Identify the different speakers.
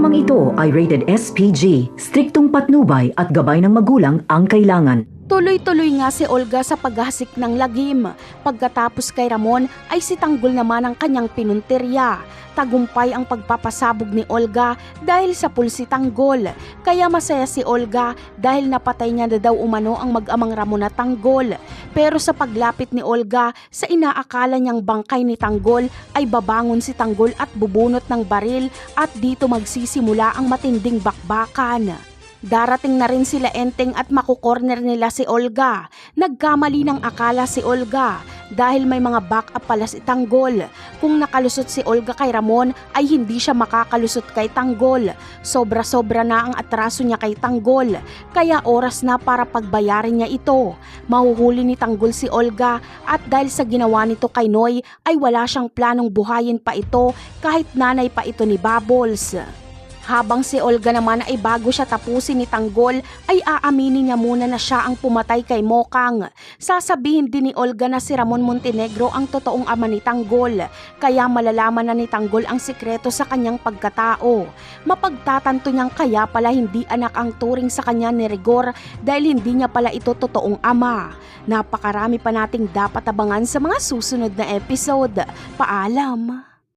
Speaker 1: Programang ito ay rated SPG, striktong patnubay at gabay ng magulang ang kailangan.
Speaker 2: Tuloy-tuloy nga si Olga sa paghasik ng lagim. Pagkatapos kay Ramon ay si Tanggol naman ang kanyang pinunterya. Tagumpay ang pagpapasabog ni Olga dahil sa pool si Tanggol. Kaya masaya si Olga dahil napatay niya na daw umano ang mag-amang Ramon at Tanggol. Pero sa paglapit ni Olga sa inaakala niyang bangkay ni Tanggol ay babangon si Tanggol at bubunot ng baril at dito magsisimula ang matinding bakbakan. Darating na rin sila Enteng at makukorner nila si Olga. Nagkamali ng akala si Olga dahil may mga backup pala si Tanggol. Kung nakalusot si Olga kay Ramon ay hindi siya makakalusot kay Tanggol. Sobra-sobra na ang atraso niya kay Tanggol. Kaya oras na para pagbayarin niya ito. Mahuhuli ni Tanggol si Olga at dahil sa ginawa nito kay Noy ay wala siyang planong buhayin pa ito kahit nanay pa ito ni Bubbles. Habang si Olga naman ay bago siya tapusin ni Tanggol ay aaminin niya muna na siya ang pumatay kay Mokang. Sasabihin din ni Olga na si Ramon Montenegro ang totoong ama ni Tanggol. Kaya malalaman na ni Tanggol ang sikreto sa kanyang pagkatao. Mapagtatanto niyang kaya pala hindi anak ang turing sa kanya ni Rigor dahil hindi niya pala ito totoong ama. Napakarami pa nating dapat abangan sa mga susunod na episode. Paalam!